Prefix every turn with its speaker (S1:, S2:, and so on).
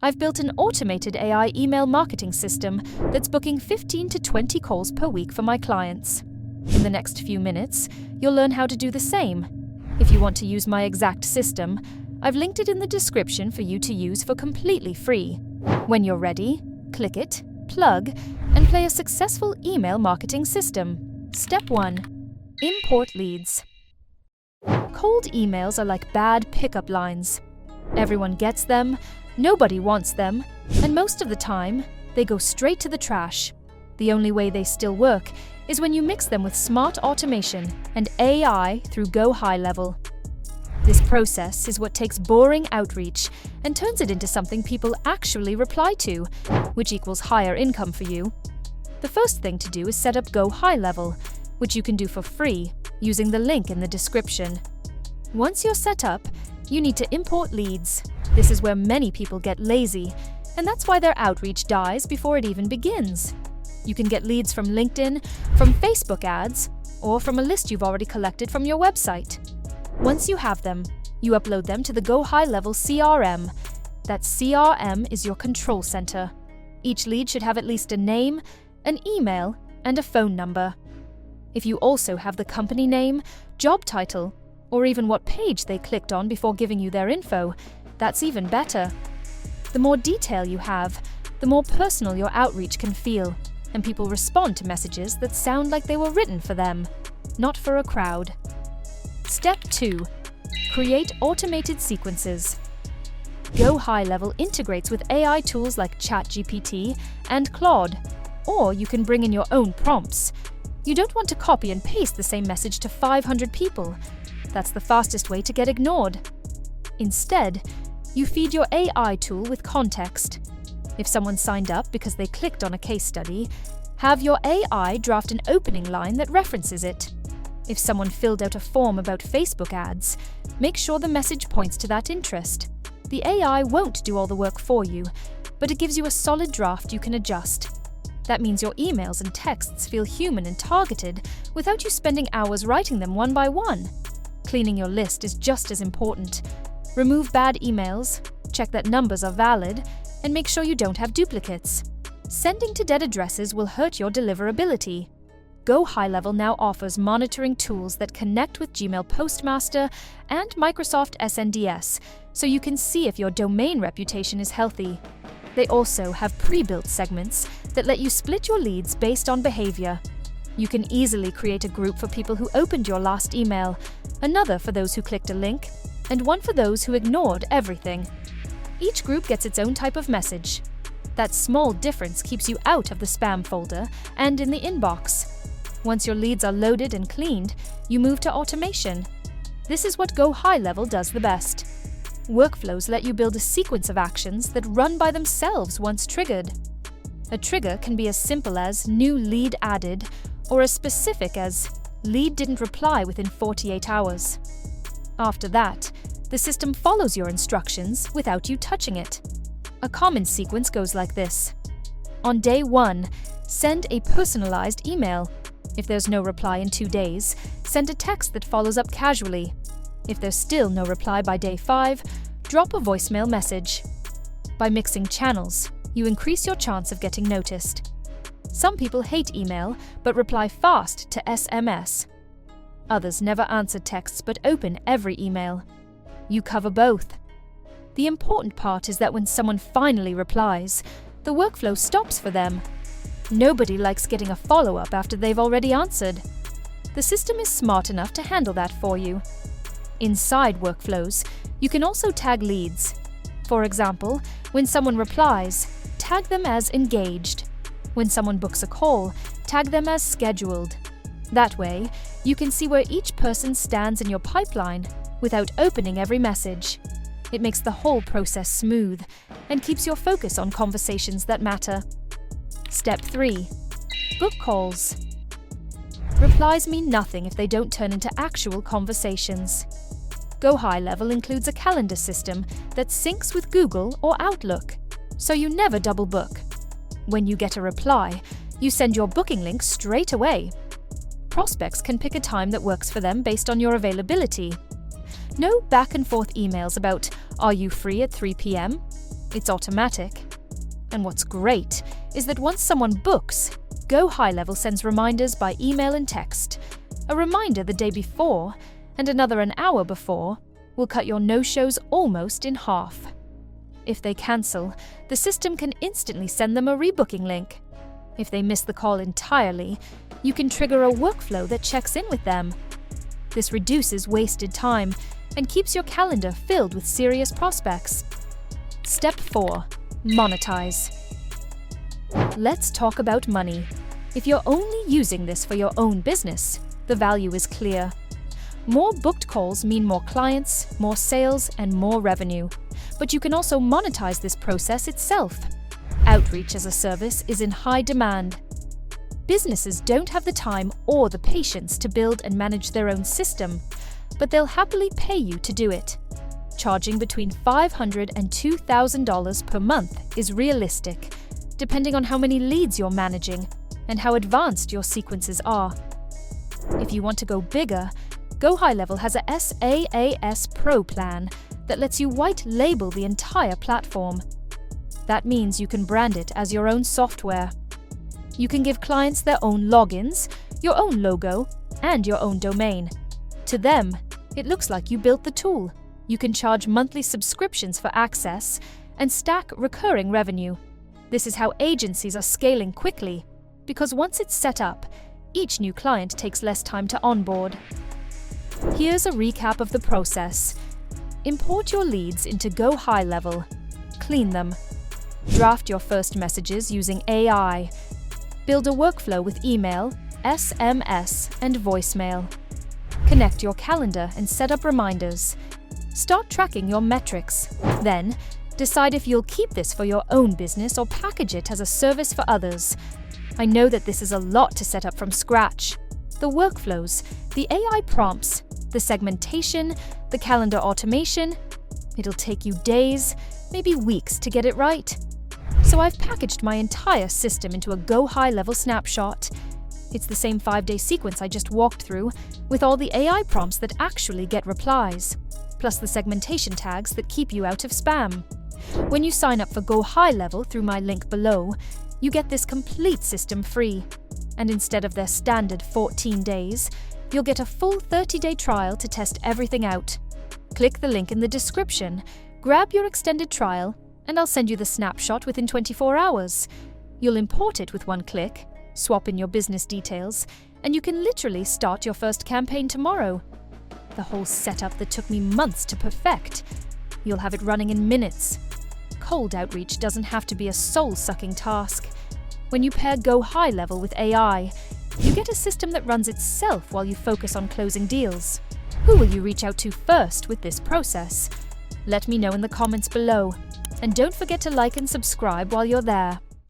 S1: I've built an automated AI email marketing system that's booking 15 to 20 calls per week for my clients. In the next few minutes, you'll learn how to do the same. If you want to use my exact system, I've linked it in the description for you to use for completely free. When you're ready, click it, plug, and play a successful email marketing system. Step 1. Import leads. Cold emails are like bad pickup lines. Everyone gets them, nobody wants them, and most of the time, they go straight to the trash. The only way they still work is when you mix them with smart automation and AI through GoHighLevel. This process is what takes boring outreach and turns it into something people actually reply to, which equals higher income for you. The first thing to do is set up GoHighLevel, which you can do for free using the link in the description. Once you're set up, you need to import leads. This is where many people get lazy, and that's why their outreach dies before it even begins. You can get leads from LinkedIn, from Facebook ads, or from a list you've already collected from your website. Once you have them, you upload them to the GoHighLevel CRM. That CRM is your control center. Each lead should have at least a name, an email, and a phone number. If you also have the company name, job title, or even what page they clicked on before giving you their info, that's even better. The more detail you have, the more personal your outreach can feel, and people respond to messages that sound like they were written for them, not for a crowd. Step 2. Create automated sequences. GoHighLevel integrates with AI tools like ChatGPT and Claude, or you can bring in your own prompts. You don't want to copy and paste the same message to 500 people. That's the fastest way to get ignored. Instead, you feed your AI tool with context. If someone signed up because they clicked on a case study, have your AI draft an opening line that references it. If someone filled out a form about Facebook ads, make sure the message points to that interest. The AI won't do all the work for you, but it gives you a solid draft you can adjust. That means your emails and texts feel human and targeted without you spending hours writing them one by one. Cleaning your list is just as important. Remove bad emails, check that numbers are valid, and make sure you don't have duplicates. Sending to dead addresses will hurt your deliverability. GoHighLevel now offers monitoring tools that connect with Gmail Postmaster and Microsoft SNDS, so you can see if your domain reputation is healthy. They also have pre-built segments that let you split your leads based on behavior. You can easily create a group for people who opened your last email, another for those who clicked a link, and one for those who ignored everything. Each group gets its own type of message. That small difference keeps you out of the spam folder and in the inbox. Once your leads are loaded and cleaned, you move to automation. This is what GoHighLevel does the best. Workflows let you build a sequence of actions that run by themselves once triggered. A trigger can be as simple as new lead added, or as specific as lead didn't reply within 48 hours. After that, the system follows your instructions without you touching it. A common sequence goes like this. On day 1, send a personalized email. If there's no reply in 2 days, send a text that follows up casually. If there's still no reply by day 5, drop a voicemail message. By mixing channels, you increase your chance of getting noticed. Some people hate email but reply fast to SMS. Others never answer texts but open every email. You cover both. The important part is that when someone finally replies, the workflow stops for them. Nobody likes getting a follow-up after they've already answered. The system is smart enough to handle that for you. Inside workflows, you can also tag leads. For example, when someone replies, tag them as engaged. When someone books a call, tag them as scheduled. That way, you can see where each person stands in your pipeline without opening every message. It makes the whole process smooth and keeps your focus on conversations that matter. Step 3. Book calls. Replies mean nothing if they don't turn into actual conversations. GoHighLevel includes a calendar system that syncs with Google or Outlook, so you never double book. When you get a reply, you send your booking link straight away. Prospects can pick a time that works for them based on your availability. No back and forth emails about, "Are you free at 3 p.m.?" It's automatic. And what's great is that once someone books, GoHighLevel sends reminders by email and text. A reminder the day before and another an hour before will cut your no-shows almost in half. If they cancel, the system can instantly send them a rebooking link. If they miss the call entirely, you can trigger a workflow that checks in with them. This reduces wasted time and keeps your calendar filled with serious prospects. Step 4. Monetize. Let's talk about money. If you're only using this for your own business, the value is clear. More booked calls mean more clients, more sales, and more revenue. But you can also monetize this process itself. Outreach as a service is in high demand. Businesses don't have the time or the patience to build and manage their own system, but they'll happily pay you to do it. Charging between $500 and $2,000 per month is realistic, depending on how many leads you're managing and how advanced your sequences are. If you want to go bigger, GoHighLevel has a SaaS Pro plan that lets you white label the entire platform. That means you can brand it as your own software. You can give clients their own logins, your own logo, and your own domain. To them, it looks like you built the tool. You can charge monthly subscriptions for access and stack recurring revenue. This is how agencies are scaling quickly, because once it's set up, each new client takes less time to onboard. Here's a recap of the process. Import your leads into GoHighLevel. Clean them. Draft your first messages using AI. Build a workflow with email, SMS, and voicemail. Connect your calendar and set up reminders. Start tracking your metrics. Then, decide if you'll keep this for your own business or package it as a service for others. I know that this is a lot to set up from scratch. The workflows, the AI prompts, the segmentation, the calendar automation. It'll take you days, maybe weeks to get it right. So I've packaged my entire system into a GoHighLevel snapshot. It's the same 5-day sequence I just walked through, with all the AI prompts that actually get replies, plus the segmentation tags that keep you out of spam. When you sign up for GoHighLevel through my link below, you get this complete system free. And instead of their standard 14 days, you'll get a full 30-day trial to test everything out. Click the link in the description, grab your extended trial, and I'll send you the snapshot within 24 hours. You'll import it with one click, swap in your business details, and you can literally start your first campaign tomorrow. The whole setup that took me months to perfect. You'll have it running in minutes. Cold outreach doesn't have to be a soul-sucking task. When you pair GoHighLevel with AI, you get a system that runs itself while you focus on closing deals. Who will you reach out to first with this process? Let me know in the comments below. And don't forget to like and subscribe while you're there.